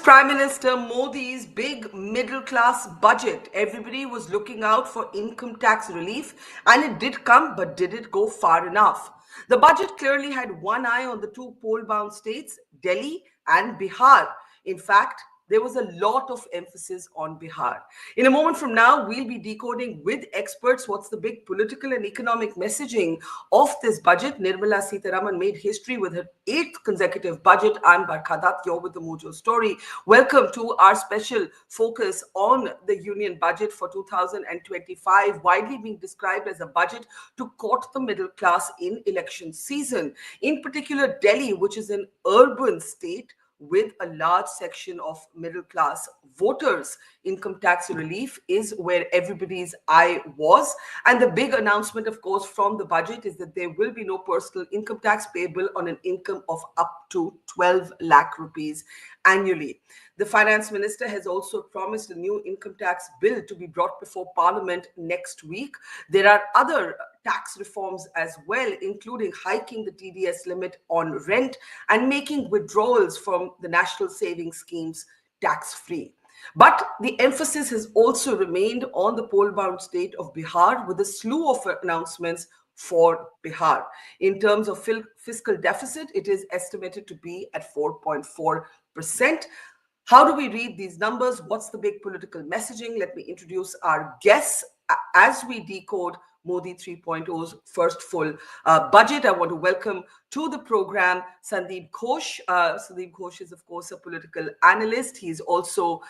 Prime Minister Modi's big middle class budget. Everybody was looking out for income tax relief, and it did come, but did it go far enough? The budget clearly had one eye on the two poll bound states, Delhi and Bihar. In fact, there was a lot of emphasis on Bihar. In a moment from now, we'll be decoding with experts what's the big political and economic messaging of this budget. Nirmala Sitharaman made history with her eighth consecutive budget. I'm Barkha Dutt, you're with the Mojo Story. Welcome to our special focus on the union budget for 2025, widely being described as a budget to court the middle class in election season. In particular, Delhi, which is an urban state, with a large section of middle class voters. Income tax relief is where everybody's eye was. And the big announcement, of course, from the budget is that there will be no personal income tax payable on an income of up to 12 lakh rupees annually. The finance minister has also promised a new income tax bill to be brought before parliament next week. There are other tax reforms as well, including hiking the TDS limit on rent and making withdrawals from the national savings schemes tax-free. But the emphasis has also remained on the poll-bound state of Bihar, with a slew of announcements for Bihar. In terms of fiscal deficit, it is estimated to be at 4.4%. How do we read these numbers? What's the big political messaging? Let me introduce our guests as we decode Modi 3.0's first full budget. I want to welcome to the program Sandeep Ghosh. Sandeep Ghosh is, of course, a political analyst. He's also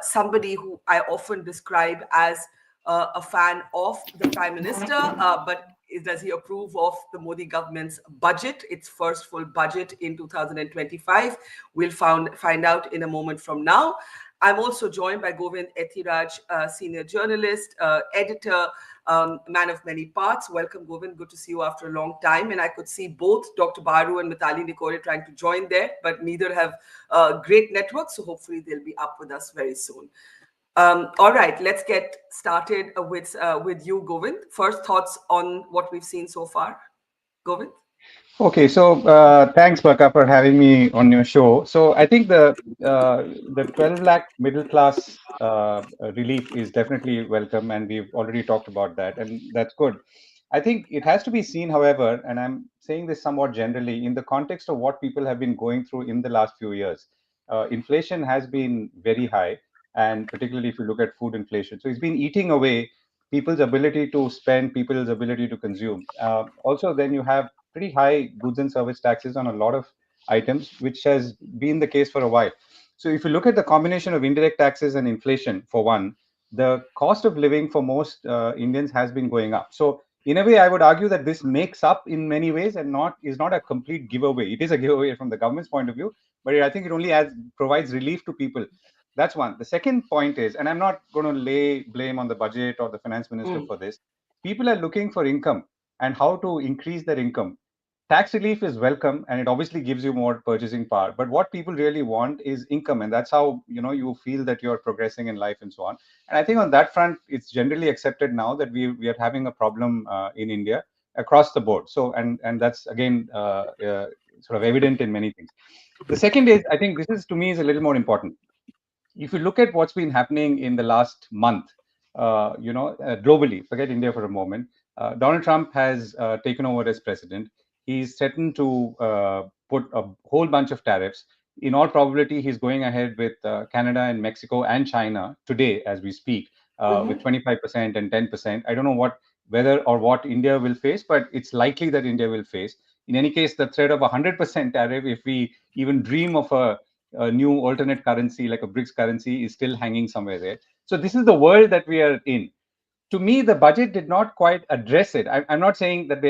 somebody who I often describe as a fan of the Prime Minister, but does he approve of the Modi government's budget, its first full budget in 2025? We'll find out in a moment from now. I'm also joined by Govind Ethiraj, senior journalist, editor, man of many parts. Welcome, Govind. Good to see you after a long time. And I could see both Dr. Baru and Mitali Decode trying to join there, but neither have great networks. So hopefully they'll be up with us very soon. All right, let's get started with you, Govind. First thoughts on what we've seen so far, Govind? Okay, so thanks, Barkha, for having me on your show. So I think the 12 lakh middle class relief is definitely welcome, and we've already talked about that, and that's good. I think it has to be seen, however, and I'm saying this somewhat generally, in the context of what people have been going through in the last few years. Inflation has been very high, and particularly if you look at food inflation, so it's been eating away people's ability to spend, people's ability to consume. Also, then you have pretty high goods and service taxes on a lot of items, which has been the case for a while. So if you look at the combination of indirect taxes and inflation, for one, the cost of living for most Indians has been going up. So in a way, I would argue that this makes up in many ways and is not a complete giveaway. It is a giveaway from the government's point of view, but I think it only provides relief to people. That's one. The second point is, and I'm not going to lay blame on the budget or the finance minister for this, people are looking for income and how to increase their income. Tax relief is welcome, and it obviously gives you more purchasing power, but what people really want is income, and that's how you feel that you're progressing in life and so on. And I think on that front, it's generally accepted now that we are having a problem in India across the board. So and that's again sort of evident in many things. The second is, I think this is, to me, is a little more important. If you look at what's been happening in the last month, globally, forget India for a moment. Donald Trump has taken over as president. He's threatened to put a whole bunch of tariffs. In all probability, he's going ahead with Canada and Mexico and China today, as we speak, with 25% and 10%. I don't know whether or what India will face, but it's likely that India will face. In any case, the threat of 100% tariff, if we even dream of a new alternate currency like a BRICS currency, is still hanging somewhere there. So this is the world that we are in. To me, the budget did not quite address it. I'm not saying that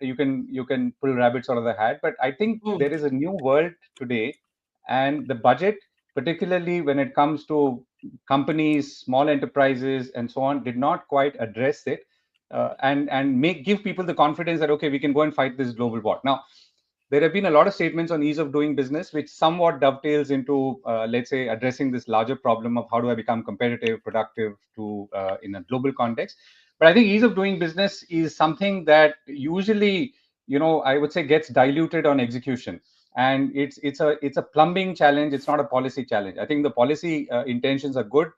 you can pull rabbits out of the hat, but I think there is a new world today, and the budget, particularly when it comes to companies, small enterprises, and so on, did not quite address it, and give people the confidence that, okay, we can go and fight this global war. Now, there have been a lot of statements on ease of doing business, which somewhat dovetails into, let's say, addressing this larger problem of how do I become competitive, productive in a global context. But I think ease of doing business is something that usually, I would say, gets diluted on execution. and it's a plumbing challenge. It's not a policy challenge. I think the policy intentions are good.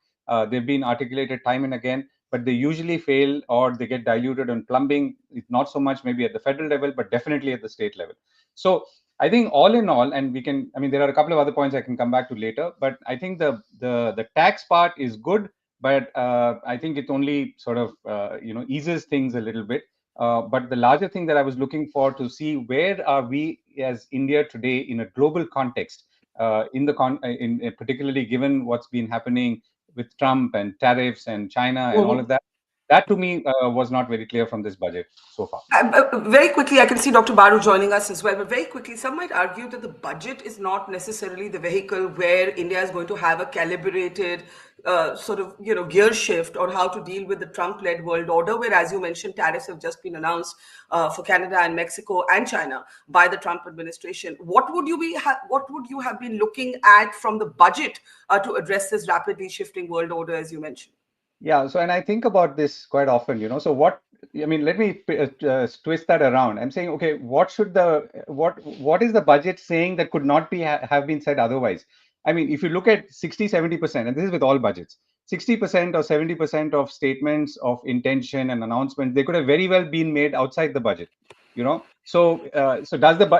They've been articulated time and again, but they usually fail or they get diluted on plumbing. It's not so much maybe at the federal level, but definitely at the state level. So I think all in all, and we can, I mean, there are a couple of other points I can come back to later, but I think the tax part is good, but I think it only sort of eases things a little bit. But the larger thing that I was looking for to see, where are we as India today in a global context, in particularly given what's been happening with Trump and tariffs and China and all of that. That to me was not very clear from this budget so far. Very quickly, I can see Dr. Baru joining us as well. But very quickly, some might argue that the budget is not necessarily the vehicle where India is going to have a calibrated sort of gear shift on how to deal with the Trump-led world order, where, as you mentioned, tariffs have just been announced for Canada and Mexico and China by the Trump administration. What would you have been looking at from the budget to address this rapidly shifting world order, as you mentioned? Yeah, so and I think about this quite often, So what I mean, let me twist that around. I'm saying, okay, what is the budget saying that could not have been said otherwise? I mean, if you look at 60-70%, and this is with all budgets, 60% or 70% of statements of intention and announcements, they could have very well been made outside the budget. So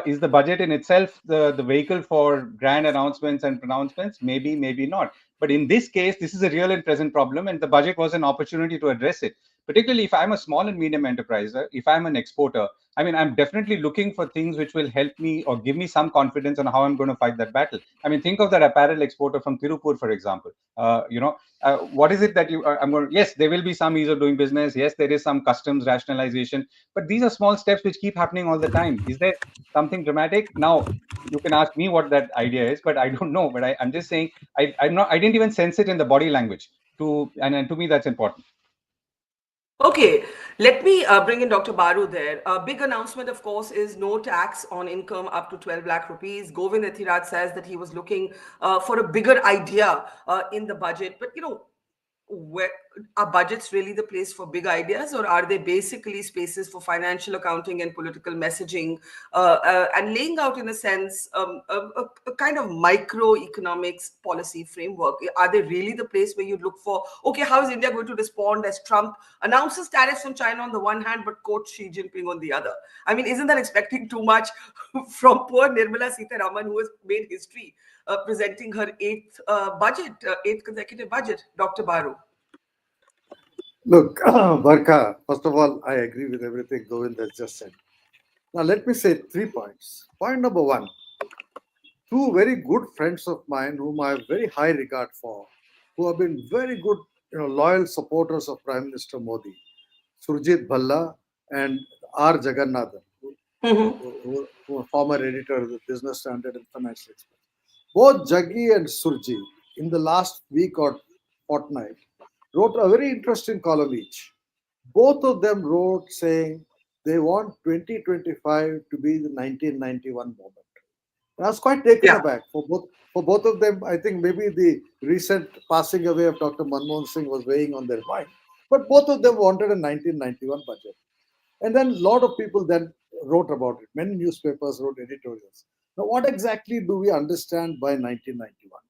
is the budget in itself the vehicle for grand announcements and pronouncements? Maybe not. But in this case, this is a real and present problem, and the budget was an opportunity to address it. Particularly if I'm a small and medium enterpriser, if I'm an exporter, I mean, I'm definitely looking for things which will help me or give me some confidence on how I'm going to fight that battle. I mean, think of that apparel exporter from Tirupur, for example. What is it that I'm going to, yes, there will be some ease of doing business. Yes, there is some customs rationalization, but these are small steps which keep happening all the time. Is there something dramatic? Now, you can ask me what that idea is, but I don't know. But I'm just saying, I didn't even sense it in the body language. And to me, that's important. Okay, let me bring in Dr. Baru there. A big announcement, of course, is no tax on income up to 12 lakh rupees. Govind Ethiraj says that he was looking for a bigger idea in the budget. But, where are budgets really the place for big ideas, or are they basically spaces for financial accounting and political messaging and laying out, in a sense, a kind of microeconomics policy framework? Are they really the place where you look for, okay, how is India going to respond as Trump announces tariffs on China on the one hand but quotes Xi Jinping on the other? I mean, isn't that expecting too much from poor Nirmala Sitharaman, who has made history presenting her eighth consecutive budget? Dr. Baru. Look, Barkha, first of all, I agree with everything Govind has just said. Now, let me say 3 points. Point number one, two very good friends of mine whom I have very high regard for, who have been very good, loyal supporters of Prime Minister Modi, Surjit Bhalla and R. Jagannathan, who are former editor of the Business Standard and Financial Express. Both Jaggi and Surjit, in the last week or fortnight, wrote a very interesting column each. Both of them wrote saying they want 2025 to be the 1991 moment. And I was quite taken aback for both of them. I think maybe the recent passing away of Dr. Manmohan Singh was weighing on their mind. But both of them wanted a 1991 budget. And then a lot of people then wrote about it. Many newspapers wrote editorials. Now, what exactly do we understand by 1991?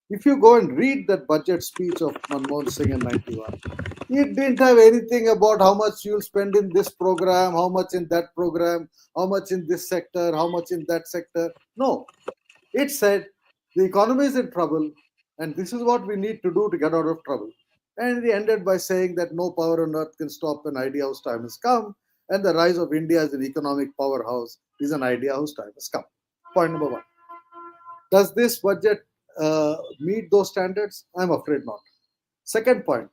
If you go and read that budget speech of Manmohan Singh in 91, it didn't have anything about how much you'll spend in this program, how much in that program, how much in this sector, how much in that sector. No, it said the economy is in trouble and this is what we need to do to get out of trouble. And it ended by saying that no power on earth can stop an idea whose time has come, and the rise of India as an economic powerhouse is an idea whose time has come. Point number one. Does this budget meet those standards? I'm afraid not. Second point,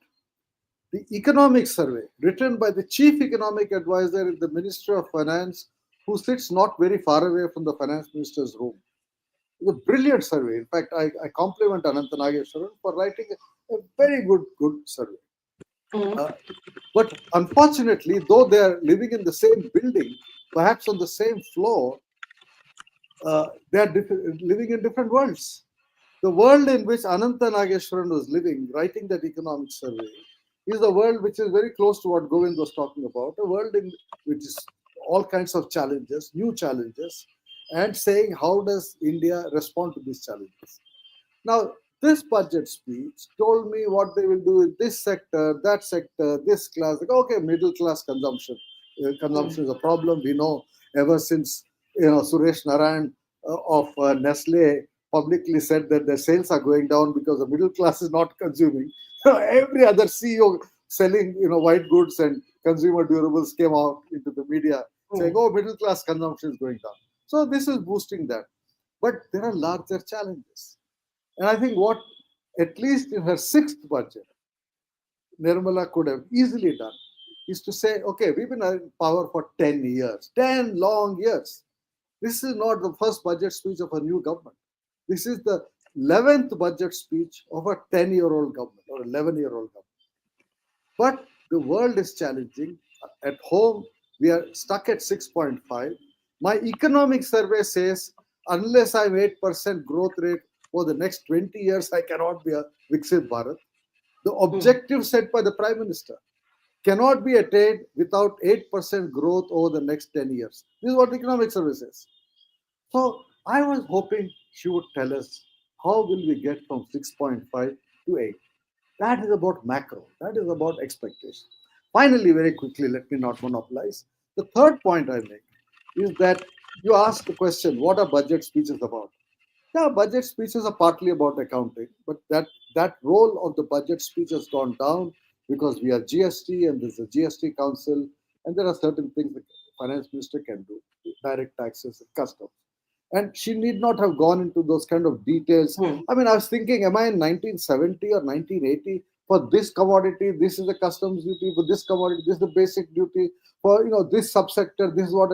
the economic survey written by the chief economic advisor in the Ministry of Finance, who sits not very far away from the finance minister's room. It's a brilliant survey. In fact, I compliment Anantha Nageshwaran for writing a very good survey. But unfortunately, though they are living in the same building, perhaps on the same floor, they are living in different worlds. The world in which Anantha Nageshwaran was living, writing that economic survey, is a world which is very close to what Govind was talking about, a world in which is all kinds of challenges, new challenges, and saying how does India respond to these challenges. Now, this budget speech told me what they will do in this sector, that sector, this class. Like, okay, middle class consumption. Consumption is a problem. We know ever since Suresh Narayan of Nestle publicly said that their sales are going down because the middle class is not consuming. Every other CEO selling white goods and consumer durables came out into the media saying, "Oh, middle class consumption is going down." So this is boosting that. But there are larger challenges. And I think what, at least in her sixth budget, Nirmala could have easily done is to say, okay, we've been in power for 10 years, 10 long years. This is not the first budget speech of a new government. This is the 11th budget speech of a 10-year-old government or 11-year-old government. But the world is challenging. At home, we are stuck at 6.5. My economic survey says unless I'm 8% growth rate for the next 20 years, I cannot be a Viksit Bharat. The objective set by the Prime Minister cannot be attained without 8% growth over the next 10 years. This is what the economic survey says. So I was hoping she would tell us how will we get from 6.5 to 8. That is about macro. That is about expectation. Finally, very quickly, let me not monopolize. The third point I make is that you ask the question, what are budget speeches about? Yeah, budget speeches are partly about accounting, but that role of the budget speech has gone down because we are GST and there's a GST council, and there are certain things the finance minister can do, direct taxes and customs. And she need not have gone into those kind of details. I mean, I was thinking, am I in 1970 or 1980? For this commodity, this is the customs duty. For this commodity, this is the basic duty. For this subsector, this is what.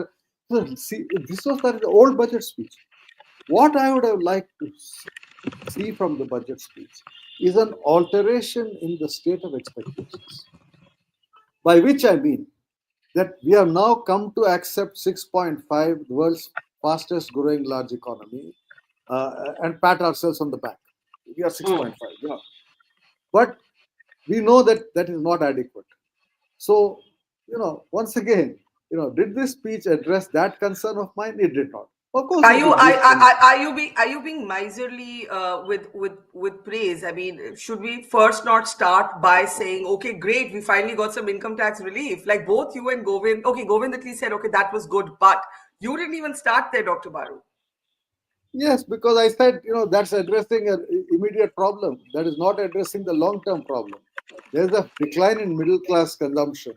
See, this was the old budget speech. What I would have liked to see from the budget speech is an alteration in the state of expectations. By which I mean that we have now come to accept 6.5, the world's fastest growing large economy, and pat ourselves on the back. We are 6.5, but we know that that is not adequate. So, once again, did this speech address that concern of mine? It did not. Of course, are you being miserly with praise? I mean, should we first not start by saying, okay, great, we finally got some income tax relief? Like both you and Govind, okay, Govind at least said, okay, that was good, but you didn't even start there, Dr. Baru. Yes, because I said, that's addressing an immediate problem. That is not addressing the long-term problem. There's a decline in middle class consumption,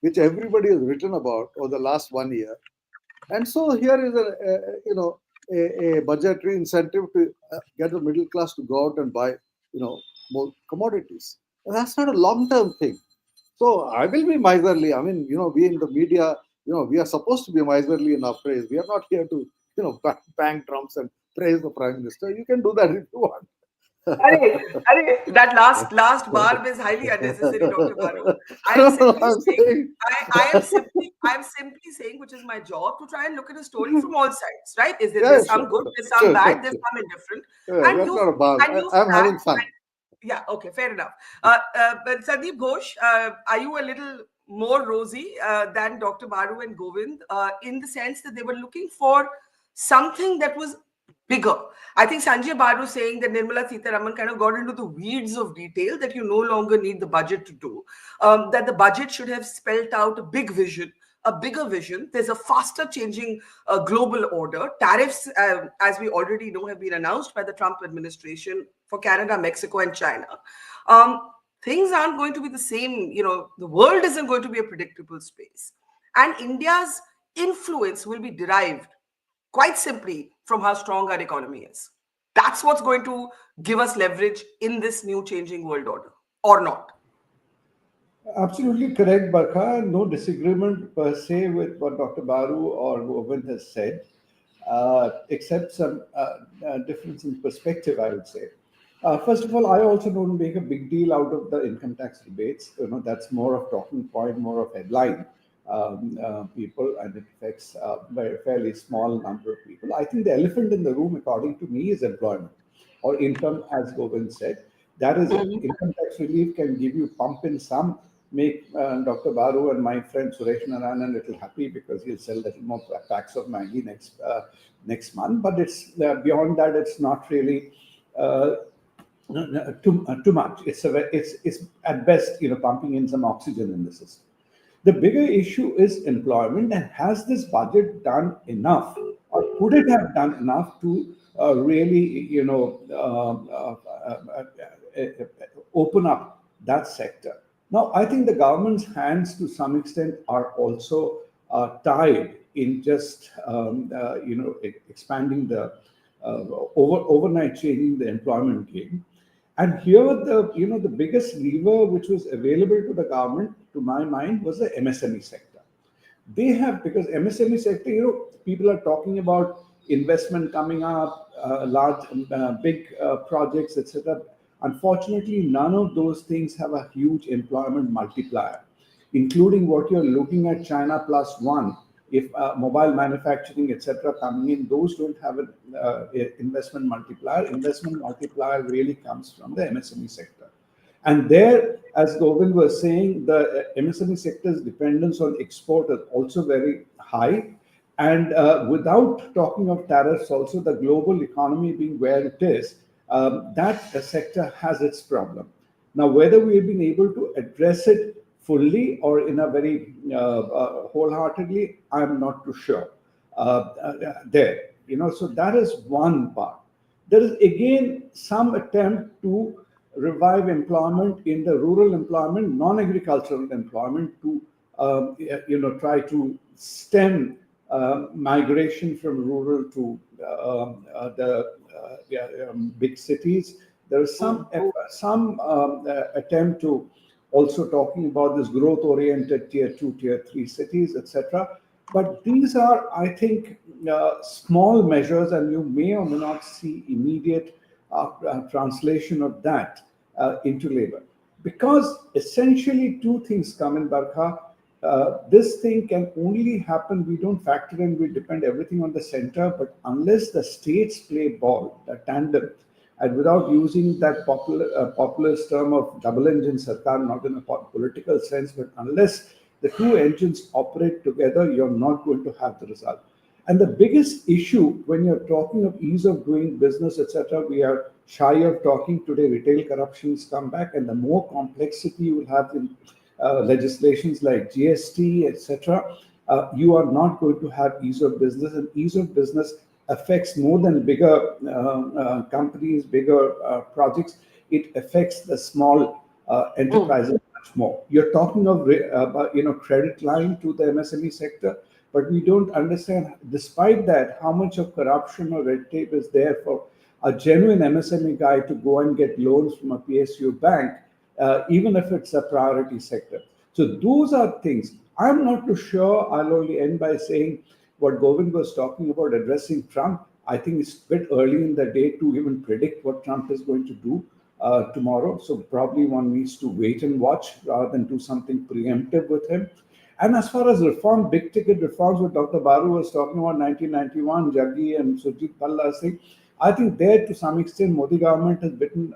which everybody has written about over the last 1 year. And so here is a budgetary incentive to get the middle class to go out and buy, more commodities. And that's not a long-term thing. So I will be miserly. I mean, we in the media, we are supposed to be miserly in our praise. We are not here to, bang drums and praise the Prime Minister. You can do that if you want. That last barb is highly unnecessary, Dr. Baru. I am simply saying, which is my job, to try and look at a story from all sides, right? There's some good, there's some bad, there's some indifferent. And that's not a barb. I'm having fun. Yeah, okay, fair enough. But Sandeep Ghosh, are you a little more rosy than Dr. Baru and Govind in the sense that they were looking for something that was bigger? I think Sanjay Baru saying that Nirmala Sitharaman kind of got into the weeds of detail that you no longer need the budget to do, that the budget should have spelled out a big vision, a bigger vision. There's a faster changing global order. Tariffs, as we already know, have been announced by the Trump administration for Canada, Mexico, and China. Things aren't going to be the same. The world isn't going to be a predictable space. And India's influence will be derived quite simply from how strong our economy is. That's what's going to give us leverage in this new changing world order, or not. Absolutely correct, Barkha. No disagreement per se with what Dr. Baru or Govind has said, except some difference in perspective, I would say. First of all, I also don't make a big deal out of the income tax rebates. That's more of talking point, more of headline. People, and it affects a fairly small number of people. I think the elephant in the room, according to me, is employment or income, as Govind said. That is, income tax relief can give you pump in some make Dr. Baru and my friend Suresh Narayan a little happy because he'll sell a little more packs of Maggie next month. But it's beyond that, it's not really too much. It's at best, pumping in some oxygen in the system. The bigger issue is employment, and has this budget done enough, or could it have done enough to really, open up that sector? Now, I think the government's hands, to some extent, are also tied in just, expanding the overnight changing the employment game. And here, the biggest lever which was available to the government, to my mind, was the MSME sector. They have, because MSME sector, people are talking about investment coming up, large, big projects, etc. Unfortunately, none of those things have a huge employment multiplier, including what you're looking at China plus one. If mobile manufacturing, etc., coming in, those don't have an investment multiplier. Investment multiplier really comes from the MSME sector. And there, as Govind was saying, the MSME sector's dependence on export is also very high. And without talking of tariffs, also the global economy being where it is, that sector has its problem. Now, whether we have been able to address it fully or in a very wholeheartedly, I'm not too sure. There, so that is one part. There is again some attempt to revive employment in the rural employment, non-agricultural employment, to try to stem migration from rural to big cities. There is some attempt to also talking about this growth-oriented tier 2, tier 3 cities, etc. But these are, I think, small measures, and you may or may not see immediate translation of that into labor. Because essentially two things come in, Barkha. This thing can only happen, we don't factor in, we depend everything on the center, but unless the states play ball, the tandem, and without using that populist term of double engine sarkar, not in a political sense, but unless the two engines operate together, you're not going to have the result. And the biggest issue when you're talking of ease of doing business, etc., we are shy of talking today. Retail corruptions come back, and the more complexity you will have in legislations like GST, etc., you are not going to have ease of business, and ease of business affects more than bigger companies, bigger projects. It affects the small enterprises much more. You're talking of credit line to the MSME sector, but we don't understand, despite that, how much of corruption or red tape is there for a genuine MSME guy to go and get loans from a PSU bank, even if it's a priority sector. So those are things. I'm not too sure. I'll only end by saying what Govind was talking about addressing Trump. I think it's a bit early in the day to even predict what Trump is going to do tomorrow. So probably one needs to wait and watch rather than do something preemptive with him. And as far as reform, big ticket reforms, what Dr. Baru was talking about, 1991, Jaggi and Sujit Palla Singh, I think there to some extent Modi government has bitten,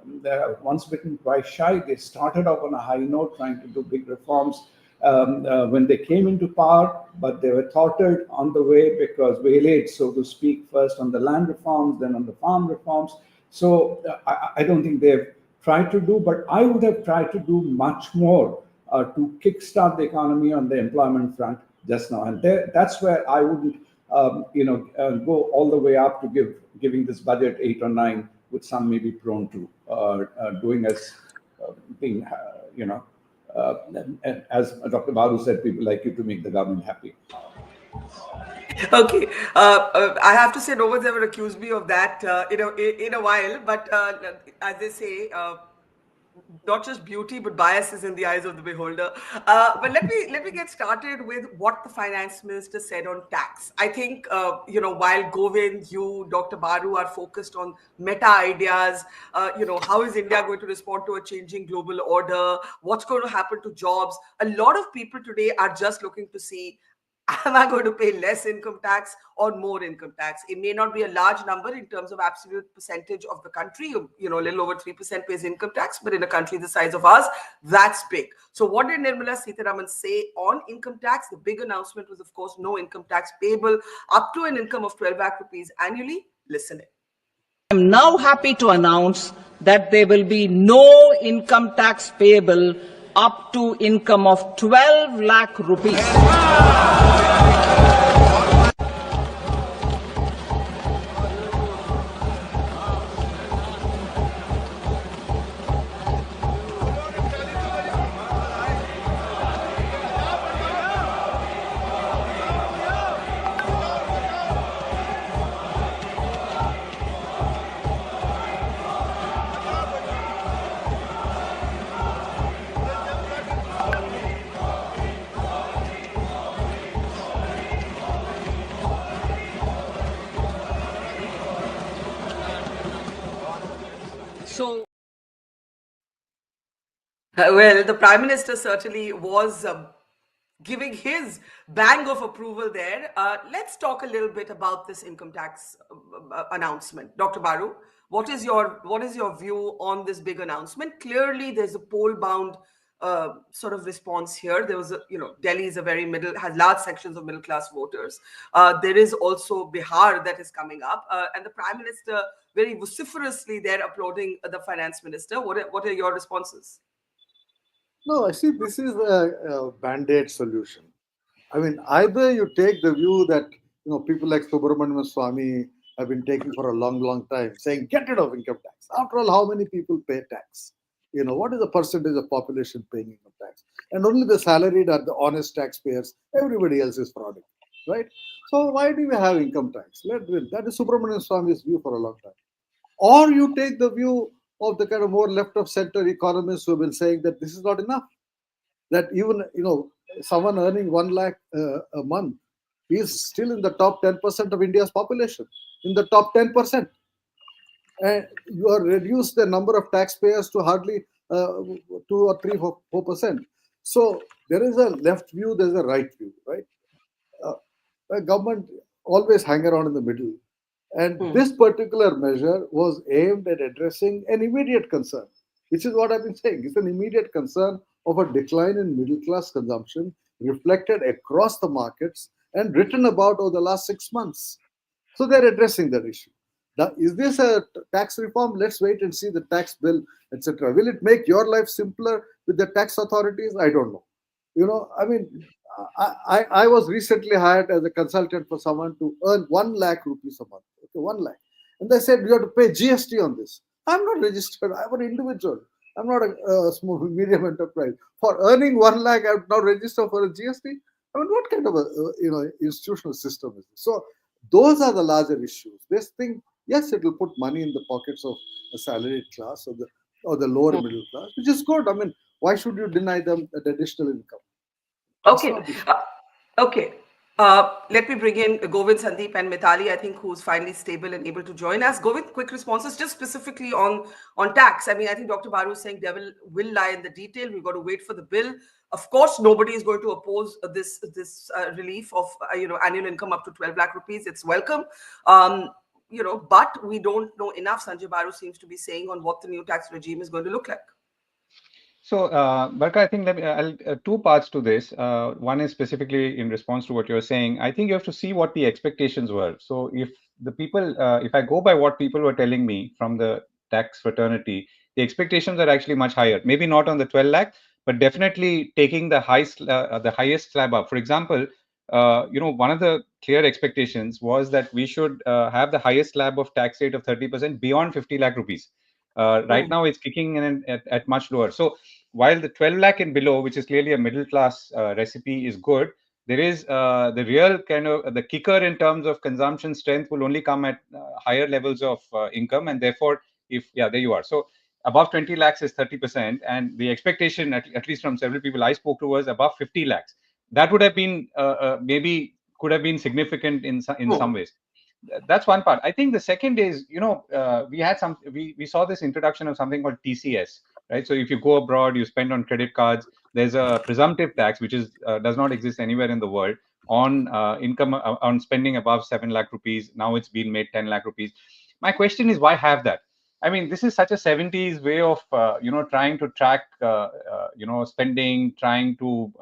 once bitten twice shy. They started off on a high note trying to do big reforms when they came into power, but they were thwarted on the way because waylaid, so to speak, first on the land reforms, then on the farm reforms. So I don't think they've tried to do, but I would have tried to do much more to kickstart the economy on the employment front just now. And that's where I wouldn't go all the way up to giving this budget 8 or 9, which some may be prone to doing as being, as Dr. Baru said, people like you to make the government happy. Okay, I have to say, no one's ever accused me of that, in a while. But as they say, not just beauty, but bias is in the eyes of the beholder. But let me get started with what the finance minister said on tax. I think while Govind, you, Dr. Baru are focused on meta ideas, how is India going to respond to a changing global order? What's going to happen to jobs? A lot of people today are just looking to see am I going to pay less income tax or more income tax? It may not be a large number in terms of absolute percentage of the country. A little over 3% pays income tax, but in a country the size of ours, that's big. So what did Nirmala Sitharaman say on income tax? The big announcement was, of course, no income tax payable up to an income of 12 lakh rupees annually. Listen in. I am now happy to announce that there will be no income tax payable up to income of 12 lakh rupees. So, Well, the Prime Minister certainly was giving his bang of approval there. Let's talk a little bit about this income tax announcement. Dr. Baru, what is your view on this big announcement? Clearly, there's a poll-bound sort of response here. There was Delhi is a very has large sections of middle class voters. There is also Bihar that is coming up, and the Prime Minister very vociferously there applauding the Finance Minister. What are your responses? No, I see this is a band-aid solution. I mean, either you take the view that people like Subramanian Swamy have been taking for a long, long time, saying get rid of income tax. After all, how many people pay tax? What is the percentage of population paying income tax? And only the salaried are the honest taxpayers. Everybody else is frauding, right? So why do we have income tax? That is Subramanian Swamy's view for a long time. Or you take the view of the kind of more left of center economists who have been saying that this is not enough. That even someone earning 1 lakh a month is still in the top 10% of India's population. In the top 10%, and you have reduced the number of taxpayers to hardly 2 or 3, 4%. So there is a left view, there is a right view, right? The government always hang around in the middle. And this particular measure was aimed at addressing an immediate concern, which is what I've been saying. It's an immediate concern of a decline in middle class consumption reflected across the markets and written about over the last 6 months. So they're addressing that issue. Now, is this a tax reform? Let's wait and see the tax bill, etc. Will it make your life simpler with the tax authorities? I don't know. I mean, I was recently hired as a consultant for someone to earn 1 lakh rupees a month. Okay, 1 lakh. And they said, you have to pay GST on this. I'm not registered. I'm an individual. I'm not a small, medium enterprise. For earning 1 lakh, I have now register for a GST. I mean, what kind of a institutional system is this? So those are the larger issues. This thing, yes, it will put money in the pockets of the salaried class or the lower middle class, which is good. I mean, why should you deny them that additional income? Okay. Okay. Let me bring in Govind, Sandeep, and Mitali, I think, who's finally stable and able to join us. Govind, quick responses, just specifically on tax. I mean, I think Dr. Baru is saying devil will lie in the detail. We've got to wait for the bill. Of course, nobody is going to oppose this relief of annual income up to 12 lakh rupees. It's welcome. But we don't know enough, Sanjay Baru seems to be saying, on what the new tax regime is going to look like. So, Barkha, I think two parts to this. One is specifically in response to what you're saying. I think you have to see what the expectations were. So, if I go by what people were telling me from the tax fraternity, the expectations are actually much higher. Maybe not on the 12 lakh, but definitely taking the highest slab up. For example, one of the clear expectations was that we should have the highest slab of tax rate of 30% beyond 50 lakh rupees. Right now, it's kicking in at much lower. So while the 12 lakh and below, which is clearly a middle class recipe, is good, there is the real kind of the kicker in terms of consumption strength will only come at higher levels of income. And therefore, there you are. So above 20 lakhs is 30%. And the expectation, at least from several people I spoke to, was above 50 lakhs. That would have been maybe could have been significant in some ways. That's one part. I think the second is, we saw this introduction of something called TCS, right? So if you go abroad, you spend on credit cards, there's a presumptive tax, which does not exist anywhere in the world. on income on spending above 7 lakh rupees. Now it's been made 10 lakh rupees. My question is, why have that? I mean, this is such a 70s way of trying to track spending, trying to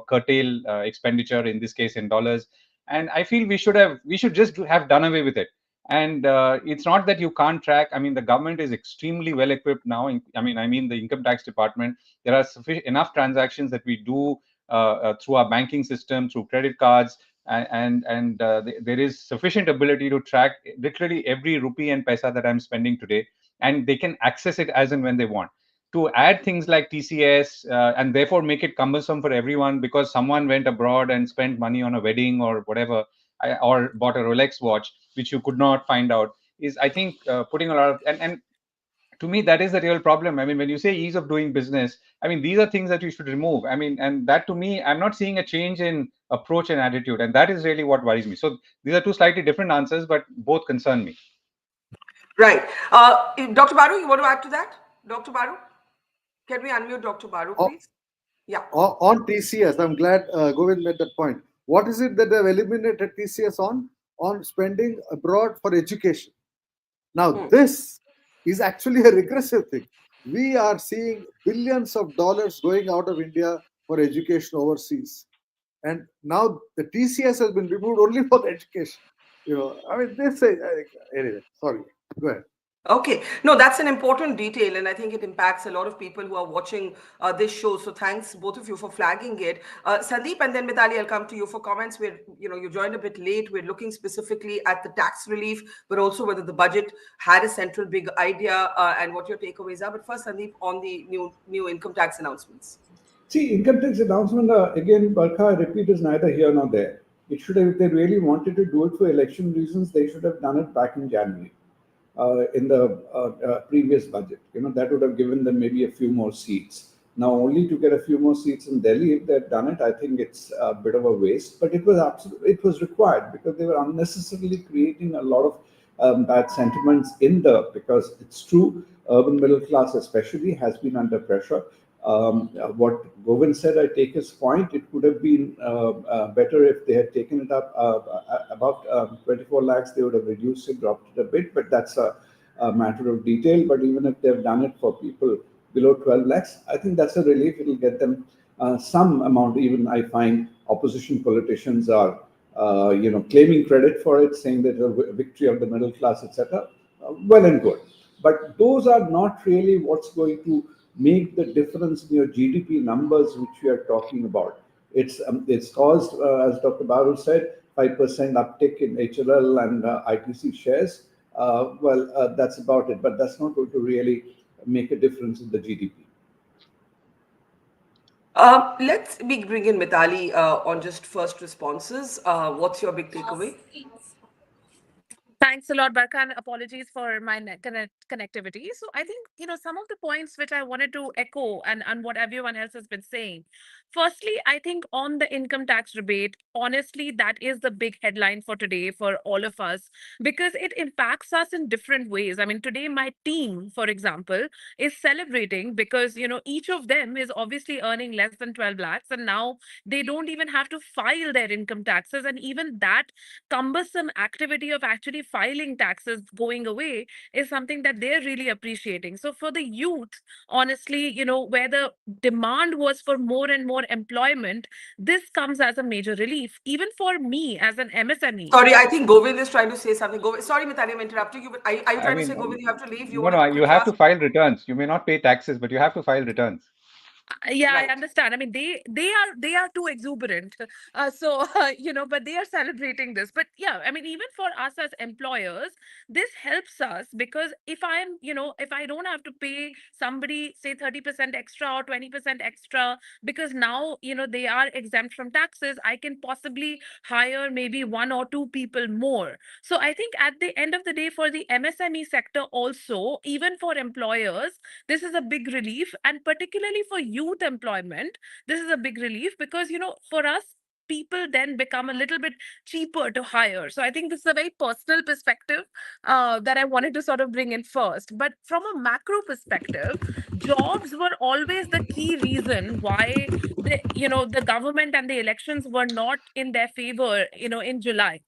curtail expenditure, in this case in dollars. And I feel we should just have done away with it. And it's not that you can't track. I mean, the government is extremely well equipped now. I mean the income tax department. There are enough transactions that we do through our banking system, through credit cards, and there is sufficient ability to track literally every rupee and paisa that I'm spending today, and they can access it as and when they want. To add things like TCS and therefore make it cumbersome for everyone because someone went abroad and spent money on a wedding or whatever, or bought a Rolex watch, which you could not find out, is, I think, putting a lot of, and to me, that is the real problem. I mean, when you say ease of doing business, I mean, these are things that you should remove. I mean, and that, to me, I'm not seeing a change in approach and attitude, and that is really what worries me. So these are two slightly different answers, but both concern me. Right. Dr. Baru, you want to add to that? Dr. Baru? Can we unmute Dr. Baru, please? Yeah. On TCS, I'm glad Govind made that point. What is it that they've eliminated TCS on? On spending abroad for education. Now, this is actually a regressive thing. We are seeing billions of dollars going out of India for education overseas. And now the TCS has been removed only for the education. I mean, anyway, sorry, go ahead. Okay. No, that's an important detail, and I think it impacts a lot of people who are watching this show. So thanks both of you for flagging it. Sandeep and then Mithali, I'll come to you for comments. You joined a bit late. We're looking specifically at the tax relief, but also whether the budget had a central big idea and what your takeaways are. But first, Sandeep, on the new income tax announcements. See, income tax announcement, again, Barkha, I repeat, is neither here nor there. It should have, if they really wanted to do it for election reasons, they should have done it back in January. In the previous budget. That would have given them maybe a few more seats. Now, only to get a few more seats in Delhi, if they'd done it, I think it's a bit of a waste. But it was required because they were unnecessarily creating a lot of bad sentiments because it's true, urban middle class especially has been under pressure. What Govind said, I take his point. It could have been better if they had taken it up about 24 lakhs. They would have reduced it, dropped it a bit, but that's a matter of detail. But even if they've done it for people below 12 lakhs, I think that's a relief. It'll get them some amount. Even I find opposition politicians are claiming credit for it, saying that it's a victory of the middle class, etc. Well and good. But those are not really what's going to make the difference in your GDP numbers, which we are talking about. It's caused, as Dr. Baru said, 5% uptick in HLL and ITC shares. That's about it, but that's not going to really make a difference in the GDP. Let's bring in Mithali on just first responses. What's your big takeaway? Thanks a lot, Barkha, and apologies for my connectivity. So I think, some of the points which I wanted to echo and what everyone else has been saying. Firstly, I think on the income tax rebate, honestly, that is the big headline for today for all of us because it impacts us in different ways. I mean, today my team, for example, is celebrating because, each of them is obviously earning less than 12 lakhs and now they don't even have to file their income taxes. And even that cumbersome activity of actually filing taxes going away is something that they're really appreciating. So for the youth, honestly, where the demand was for more and more employment, this comes as a major relief. Even for me as an MSME. Sorry, I think Govind is trying to say something. Sorry, Mithali, I'm interrupting you, but are you trying to say, Govind, you have to leave? You have to file returns. You may not pay taxes, but you have to file returns. Yeah, right. I understand. I mean, they are too exuberant. But they are celebrating this. But yeah, I mean, even for us as employers, this helps us because if I don't have to pay somebody say 30% extra or 20% extra because now they are exempt from taxes, I can possibly hire maybe one or two people more. So I think at the end of the day, for the MSME sector also, even for employers, this is a big relief, and particularly for youth employment, this is a big relief because for us people then become a little bit cheaper to hire. So I think this is a very personal perspective that I wanted to sort of bring in first. But from a macro perspective, jobs were always the key reason why the government and the elections were not in their favor, in July.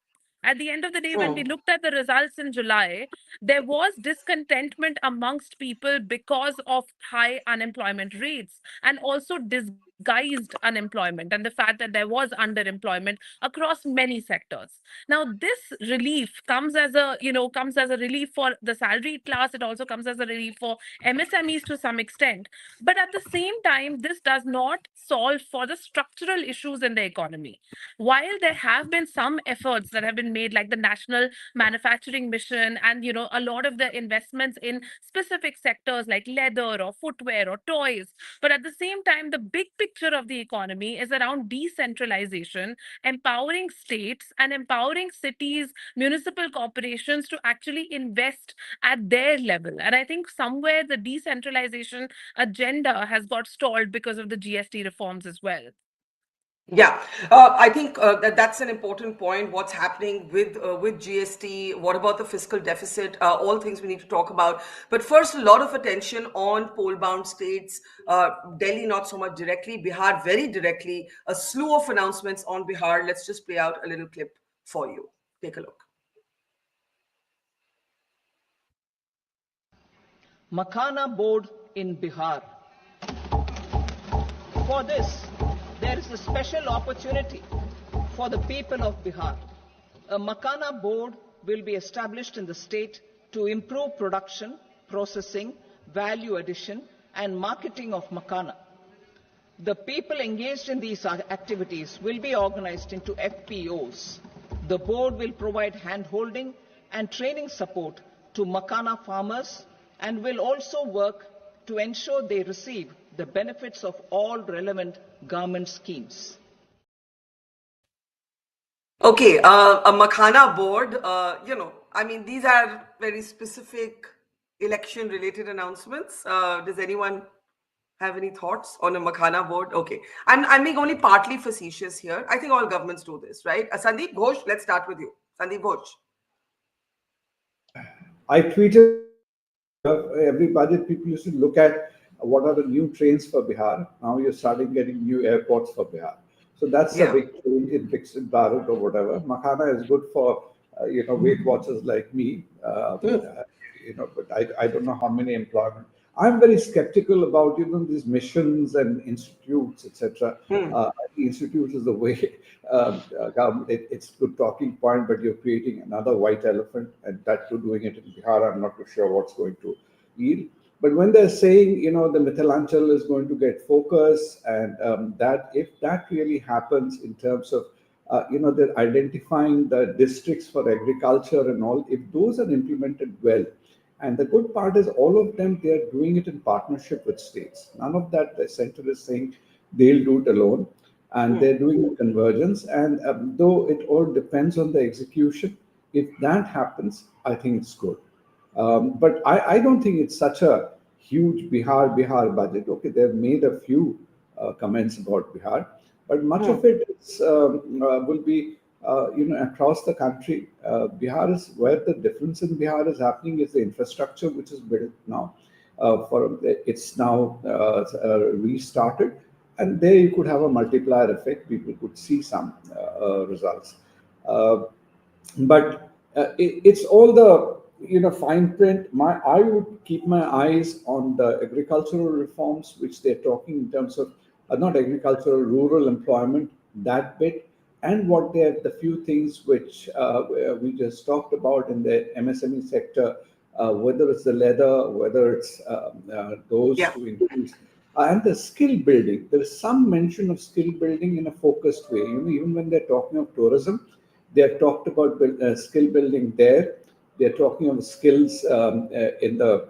At the end of the day, when we looked at the results in July, there was discontentment amongst people because of high unemployment rates and also disguised unemployment and the fact that there was underemployment across many sectors. Now, this relief comes as a relief for the salaried class. It also comes as a relief for MSMEs to some extent. But at the same time, this does not solve for the structural issues in the economy. While there have been some efforts that have been made, like the National Manufacturing Mission, and a lot of the investments in specific sectors like leather or footwear or toys, but at the same time, the big picture of the economy is around decentralization, empowering states and empowering cities, municipal corporations to actually invest at their level. And I think somewhere the decentralization agenda has got stalled because of the GST reforms as well. Yeah, I think that's an important point. What's happening with GST? What about the fiscal deficit? All things we need to talk about. But first, a lot of attention on poll-bound states. Delhi, not so much directly. Bihar, very directly. A slew of announcements on Bihar. Let's just play out a little clip for you. Take a look. Makhana board in Bihar. For this, there is a special opportunity for the people of Bihar. A Makhana board will be established in the state to improve production, processing, value addition, and marketing of Makhana. The people engaged in these activities will be organized into FPOs. The board will provide hand-holding and training support to Makhana farmers and will also work to ensure they receive the benefits of all relevant government schemes. Okay, a Makhana board, these are very specific election-related announcements. Does anyone have any thoughts on a Makhana board? Okay, I'm being only partly facetious here. I think all governments do this, right? Sandeep Ghosh, let's start with you. Sandeep Ghosh. I tweeted every budget, people used to look at what are the new trains for Bihar. Now you're starting getting new airports for Bihar. So that's a big change in Viksit Bharat or whatever. Makhana is good for Weight Watchers like me. But I don't know how many employment. I'm very skeptical about these missions and institutes, etc. Institutes is the way government. It's a good talking point, but you're creating another white elephant, and that too doing it in Bihar. I'm not too sure what's going to yield. But when they're saying, the Mithilanchal is going to get focus, and that if that really happens in terms of, they're identifying the districts for agriculture and all, if those are implemented well, and the good part is all of them, they are doing it in partnership with states. None of that the center is saying they'll do it alone, and they're doing convergence. And though it all depends on the execution, if that happens, I think it's good. But I don't think it's such a huge Bihar budget. Okay, they've made a few comments about Bihar, but much of it will be across the country. Bihar is where the difference in Bihar is happening is the infrastructure which is built now. It's now restarted, and there you could have a multiplier effect. People could see some results, but it's all the fine print. I would keep my eyes on the agricultural reforms, which they're talking in terms of not agricultural, rural employment, that bit, and what they're the few things which we just talked about in the MSME sector, whether it's the leather, whether it's those to increase. And the skill building, there is some mention of skill building in a focused way. Even when they're talking of tourism, they have talked about skill building there. They're talking of skills in the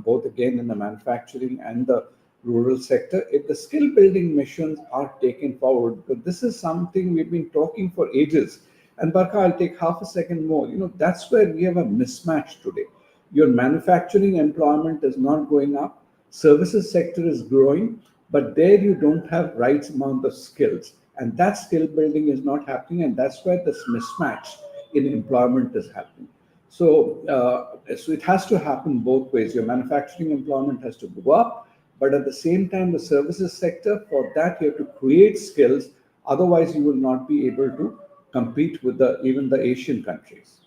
both again in the manufacturing and the rural sector. If the skill building missions are taken forward, but this is something we've been talking for ages. And Barkha, I'll take half a second more. That's where we have a mismatch today. Your manufacturing employment is not going up. Services sector is growing, but there you don't have right amount of skills. And that skill building is not happening, and that's where this mismatch in employment is happening. So it has to happen both ways. Your manufacturing employment has to go up, but at the same time, the services sector, for that, you have to create skills. Otherwise, you will not be able to compete with even the Asian countries.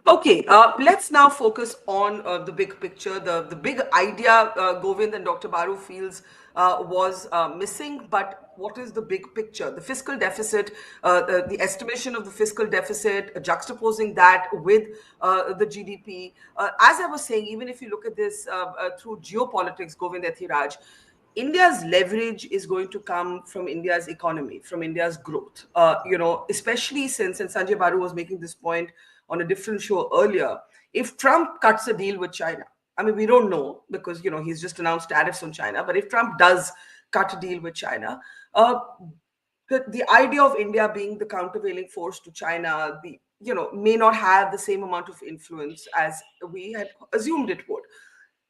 Okay, let's now focus on the big picture. The big idea, Govind and Dr. Baru feels was missing. But what is the big picture? The fiscal deficit, the estimation of the fiscal deficit, juxtaposing that with the GDP. As I was saying, even if you look at this through geopolitics, Govind Ethiraj, India's leverage is going to come from India's economy, from India's growth. Especially since, and Sanjay Baru was making this point on a different show earlier, if Trump cuts a deal with China, I mean, we don't know because, he's just announced tariffs on China, but if Trump does cut a deal with China, the idea of India being the countervailing force to China, may not have the same amount of influence as we had assumed it would.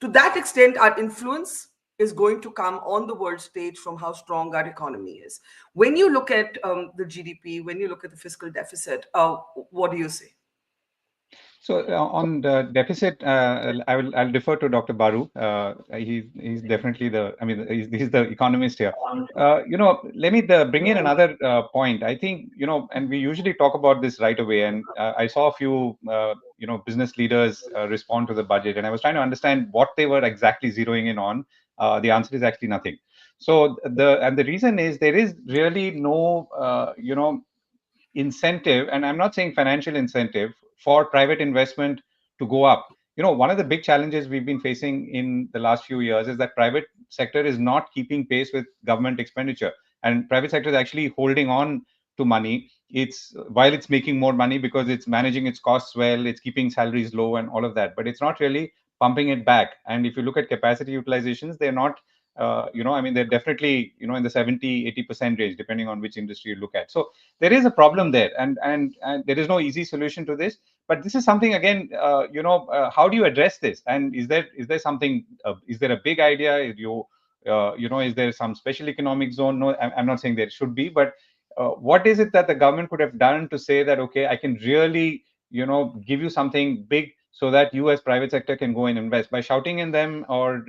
To that extent, our influence is going to come on the world stage from how strong our economy is. When you look at the GDP, when you look at the fiscal deficit, what do you say? So on the deficit, I'll defer to Dr. Baru. He's definitely he's the economist here. Let me bring in another point. I think and we usually talk about this right away. And I saw a few business leaders respond to the budget, and I was trying to understand what they were exactly zeroing in on. The answer is actually nothing. So the reason is there is really no incentive, and I'm not saying financial incentive, for private investment to go up. One of the big challenges we've been facing in the last few years is that private sector is not keeping pace with government expenditure, and private sector is actually holding on to money. While it's making more money because it's managing its costs well, it's keeping salaries low and all of that, but it's not really pumping it back. And if you look at capacity utilizations, they're not they're definitely in the 70-80% range, depending on which industry you look at. So there is a problem there, and there is no easy solution to this. But this is something, again, how do you address this? And is there something? Is there a big idea? Is there some special economic zone? No, I'm not saying there should be, but what is it that the government could have done to say that, okay, I can really give you something big so that you as private sector can go and invest? By shouting in them or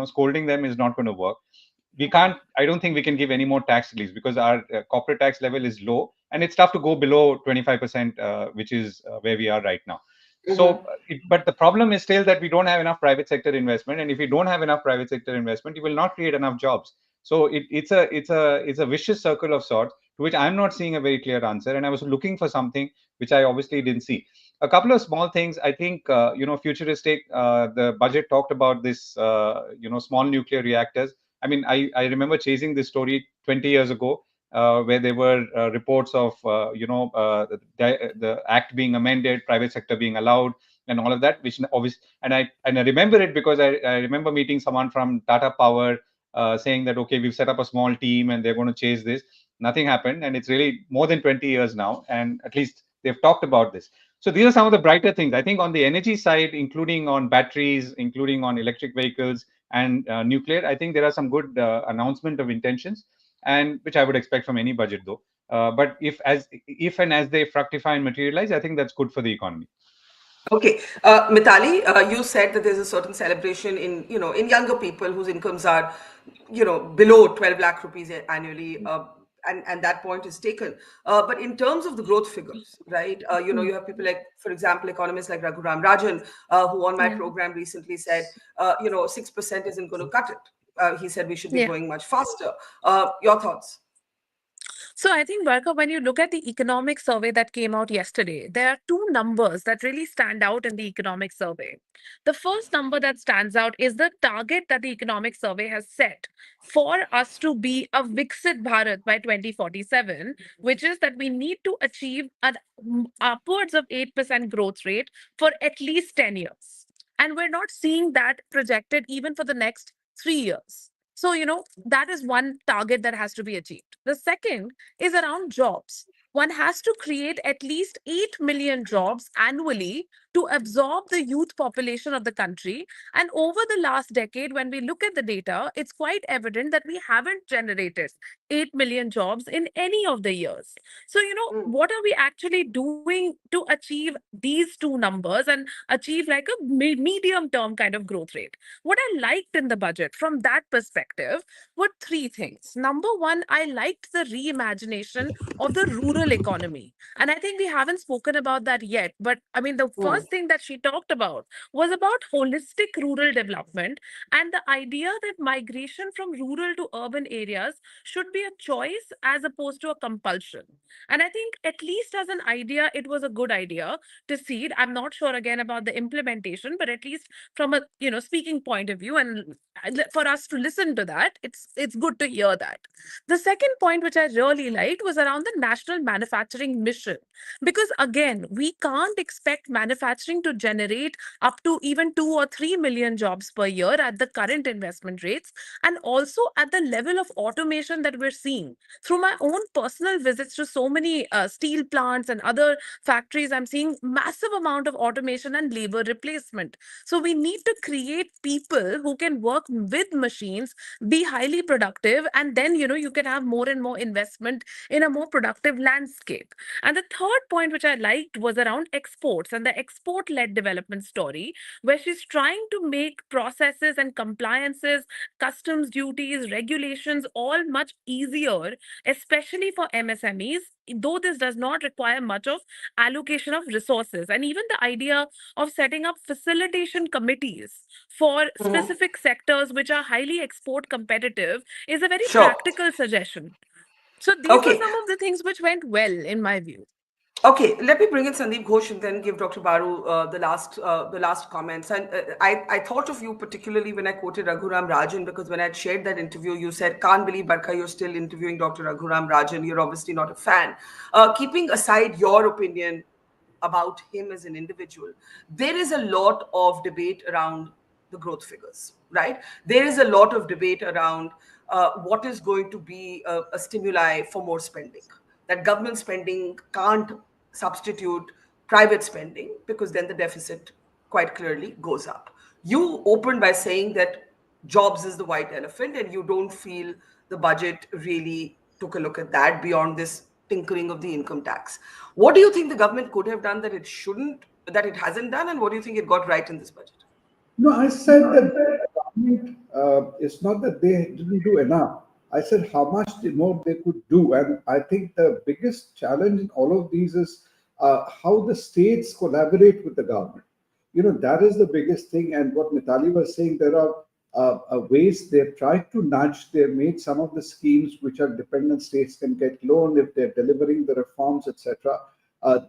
scolding them is not going to work. I don't think we can give any more tax relief because our corporate tax level is low, and it's tough to go below 25%, which is where we are right now. So, but the problem is still that we don't have enough private sector investment, and if we don't have enough private sector investment, you will not create enough jobs. So it's a vicious circle of sorts, to which I'm not seeing a very clear answer, and I was looking for something which I obviously didn't see. A couple of small things. I think futuristic. The budget talked about this small nuclear reactors. I mean, I remember chasing this story 20 years ago, where there were reports of the act being amended, private sector being allowed, and all of that. Which obviously, and I remember it because I remember meeting someone from Tata Power saying that, okay, we've set up a small team and they're going to chase this. Nothing happened, and it's really more than 20 years now, and at least they've talked about this. So these are some of the brighter things. I think on the energy side, including on batteries, including on electric vehicles and nuclear, I think there are some good announcement of intentions, and which I would expect from any budget, though. But if and as they fructify and materialize, I think that's good for the economy. Okay, Mitali, you said that there's a certain celebration in younger people whose incomes are, below 12 lakh rupees annually, and that point is taken. But in terms of the growth figures, right? You have people like, for example, economists like Raghuram Rajan, who on my program recently said, 6% isn't going to cut it. He said we should be growing much faster. Your thoughts? So I think, Barkha, when you look at the economic survey that came out yesterday, there are two numbers that really stand out in the economic survey. The first number that stands out is the target that the economic survey has set for us to be a Viksit Bharat by 2047, which is that we need to achieve an upwards of 8% growth rate for at least 10 years. And we're not seeing that projected even for the next 3 years. So, that is one target that has to be achieved. The second is around jobs. One has to create at least 8 million jobs annually to absorb the youth population of the country. And over the last decade, when we look at the data, it's quite evident that we haven't generated 8 million jobs in any of the years. So, what are we actually doing to achieve these two numbers and achieve like a medium term kind of growth rate? What I liked in the budget from that perspective were three things. Number one, I liked the reimagination of the rural economy. And I think we haven't spoken about that yet. But I mean, the first thing that she talked about was about holistic rural development and the idea that migration from rural to urban areas should be a choice as opposed to a compulsion. And I think, at least as an idea, it was a good idea to see it. I'm not sure again about the implementation, but at least from a speaking point of view, and for us to listen to that, it's good to hear that. The second point which I really liked was around the national manufacturing mission, because again, we can't expect manufacturing to generate up to even 2 or 3 million jobs per year at the current investment rates, and also at the level of automation that we're seeing. Through my own personal visits to so many steel plants and other factories, I'm seeing massive amount of automation and labor replacement. So we need to create people who can work with machines, be highly productive, and then you can have more and more investment in a more productive landscape. And the third point which I liked was around exports and the export led development story, where she's trying to make processes and compliances, customs duties, regulations all much easier, especially for MSMEs, though this does not require much of allocation of resources. And even the idea of setting up facilitation committees for specific sectors which are highly export competitive is a very Sure. practical suggestion. So these were Okay. some of the things which went well, in my view. Okay, let me bring in Sandeep Ghosh and then give Dr. Baru the last comments. And I thought of you particularly when I quoted Raghuram Rajan, because when I shared that interview, you said, "Can't believe, Barkha, you're still interviewing Dr. Raghuram Rajan. You're obviously not a fan." Keeping aside your opinion about him as an individual, there is a lot of debate around the growth figures, right? There is a lot of debate around what is going to be a stimuli for more spending. That government spending can't substitute private spending, because then the deficit quite clearly goes up. You opened by saying that jobs is the white elephant, and you don't feel the budget really took a look at that beyond this tinkering of the income tax. What do you think the government could have done that it hasn't done, and what do you think it got right in this budget? No, I said that the government, it's not that they didn't do enough. I said how much more they could do. And I think the biggest challenge in all of these is how the states collaborate with the government. That is the biggest thing. And what Mitali was saying, there are ways they've tried to nudge. They've made some of the schemes which are dependent states can get loan if they're delivering the reforms, etc.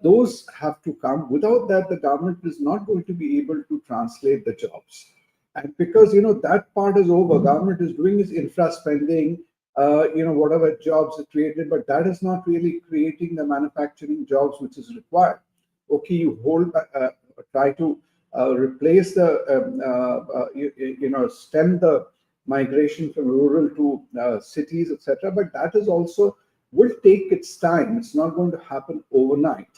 Those have to come. Without that, the government is not going to be able to translate the jobs. And because that part is over, government is doing its infra spending, whatever jobs are created, but that is not really creating the manufacturing jobs which is required. Okay, you try to replace the stem the migration from rural to cities, etc. But that is also will take its time. It's not going to happen overnight.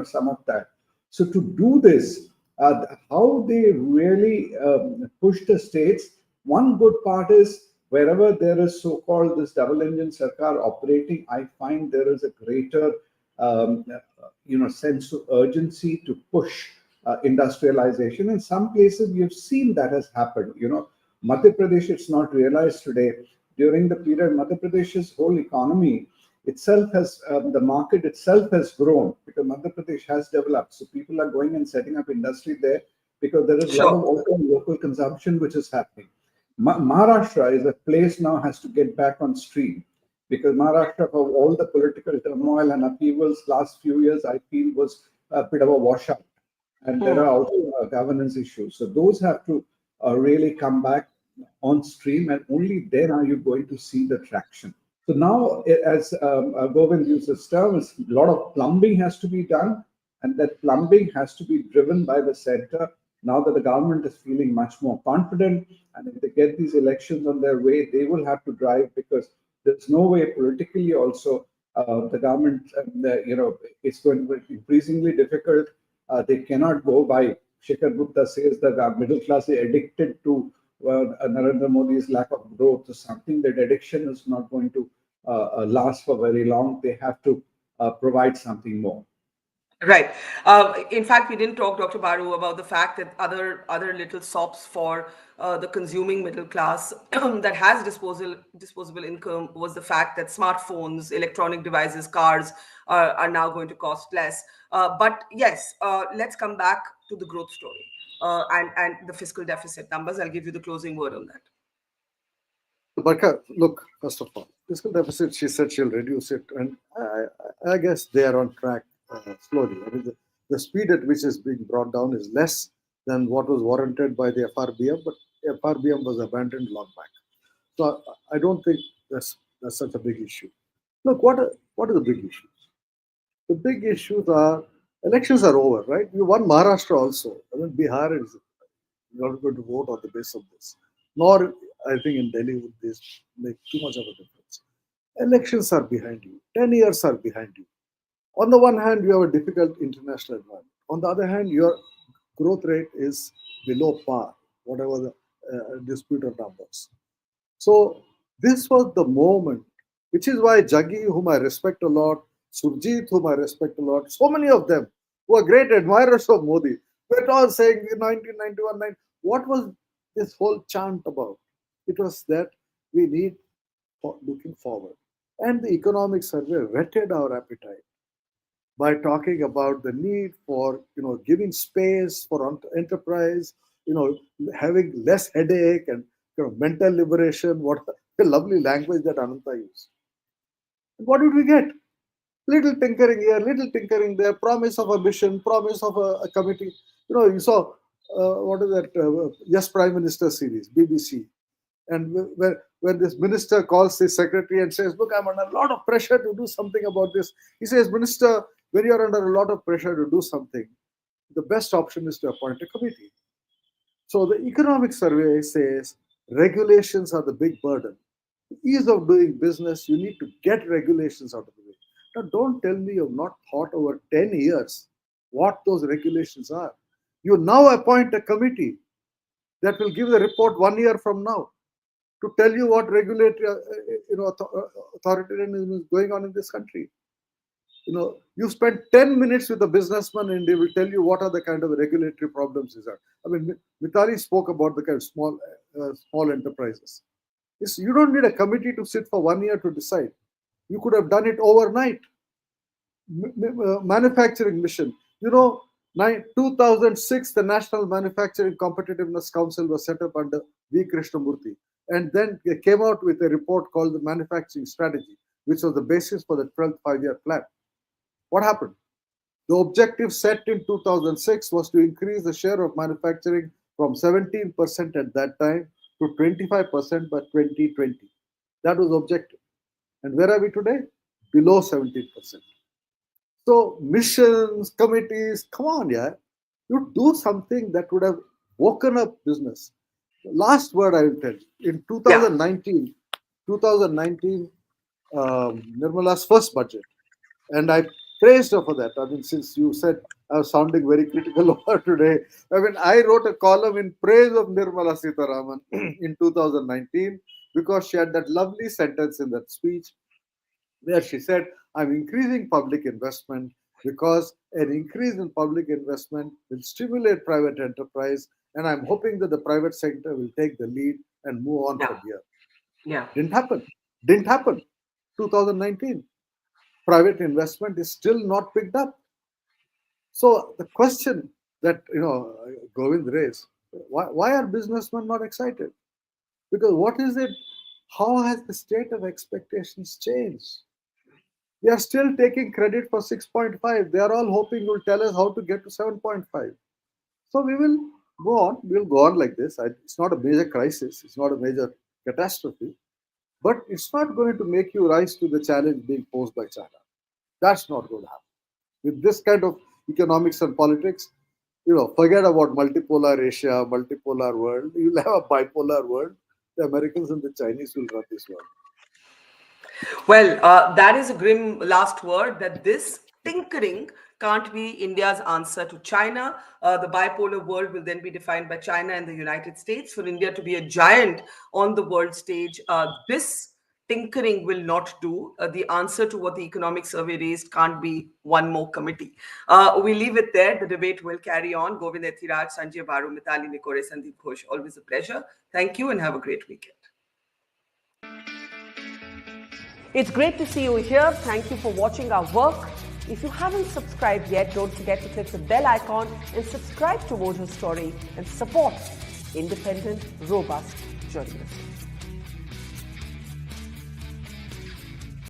Some of that. So to do this, how they really push the states. One good part is wherever there is so-called this double-engine sarkar operating, I find there is a greater sense of urgency to push industrialization. In some places, we have seen that has happened. Madhya Pradesh, it's not realized today. During the period, Madhya Pradesh's whole economy itself has, the market itself has grown because Madhya Pradesh has developed. So people are going and setting up industry there because there is a lot of local consumption which is happening. Maharashtra is a place now has to get back on stream because Maharashtra, for all the political turmoil and upheavals last few years, I feel was a bit of a washout. And there are also governance issues. So those have to really come back on stream, and only then are you going to see the traction. So now, as Govind uses terms, a lot of plumbing has to be done, and that plumbing has to be driven by the center. Now that the government is feeling much more confident, and if they get these elections on their way, they will have to drive because there's no way politically also the government, it's going to be increasingly difficult They cannot go by. Shikhar Gupta says that our middle class is addicted to Narendra Modi's lack of growth or something. That addiction is not going to last for very long. They have to provide something more. Right. In fact, we didn't talk, Dr. Baru, about the fact that other little sops for the consuming middle class that has disposable income was the fact that smartphones, electronic devices, cars are now going to cost less. But yes, let's come back to the growth story and the fiscal deficit numbers. I'll give you the closing word on that. Barkha, look, first of all, fiscal deficit, she said she'll reduce it, and I guess they are on track slowly. I mean, the speed at which is being brought down is less than what was warranted by the FRBM, but FRBM was abandoned long back. So I don't think that's such a big issue. Look, what are the big issues? The big issues are elections are over, right? You won Maharashtra also. I mean, Bihar is not going to vote on the basis of this. Nor, I think, in Delhi would this make too much of a difference. Elections are behind you. 10 years are behind you. On the one hand, you have a difficult international environment. On the other hand, your growth rate is below par, whatever the disputed numbers. So this was the moment, which is why Jaggi, whom I respect a lot, Surjit, whom I respect a lot, so many of them who are great admirers of Modi, were all saying in 1991, what was this whole chant about? It was that we need looking forward. And the economic survey whetted our appetite by talking about the need for giving space for enterprise, having less headache and mental liberation. What a lovely language that Ananta used. And what did we get? Little tinkering here, little tinkering there, promise of a mission, promise of a committee. You saw what is that? Yes, Prime Minister series, BBC. And when this minister calls his secretary and says, look, I'm under a lot of pressure to do something about this. He says, Minister, when you're under a lot of pressure to do something, the best option is to appoint a committee. So the economic survey says regulations are the big burden. Ease of doing business, you need to get regulations out of the way. Now, don't tell me you've not thought over 10 years what those regulations are. You now appoint a committee that will give the report 1 year from now to tell you what regulatory authoritarianism is going on in this country. You spend 10 minutes with a businessman and they will tell you what are the kind of regulatory problems these are. I mean, Mitali spoke about the kind of small enterprises. You don't need a committee to sit for 1 year to decide. You could have done it overnight. Manufacturing mission. 2006, the National Manufacturing Competitiveness Council was set up under V. Krishnamurthy. And then they came out with a report called the Manufacturing Strategy, which was the basis for the 12th five-year plan. What happened? The objective set in 2006 was to increase the share of manufacturing from 17% at that time to 25% by 2020. That was the objective. And where are we today? Below 17%. So missions, committees, come on, yeah. You do something that would have woken up business. Last word I will tell you. In 2019, Nirmala's first budget, and I praised her for that. I mean, since you said I was sounding very critical of her today, I mean, I wrote a column in praise of Nirmala Sitharaman in 2019 because she had that lovely sentence in that speech where she said, I'm increasing public investment because an increase in public investment will stimulate private enterprise, and I'm hoping that the private sector will take the lead and move on from here. Yeah. Didn't happen. 2019. Private investment is still not picked up. So the question that Govind raised, why are businessmen not excited? Because what is it? How has the state of expectations changed? We are still taking credit for 6.5. They are all hoping you'll tell us how to get to 7.5. So we will go on. We'll go on like this. It's not a major crisis. It's not a major catastrophe. But it's not going to make you rise to the challenge being posed by China. That's not going to happen. With this kind of economics and politics, forget about multipolar Asia, multipolar world. You'll have a bipolar world. The Americans and the Chinese will run this world. Well, that is a grim last word, that this tinkering can't be India's answer to China. The bipolar world will then be defined by China and the United States. For India to be a giant on the world stage, this tinkering will not do. The answer to what the economic survey raised can't be one more committee. We leave it there. The debate will carry on. Govind Ethiraj, Sanjay Baru, Mitali Nikore, Sandeep Ghosh. Always a pleasure. Thank you and have a great weekend. It's great to see you here. Thank you for watching our work. If you haven't subscribed yet, don't forget to click the bell icon and subscribe to Mojo Story and support independent, robust journalism.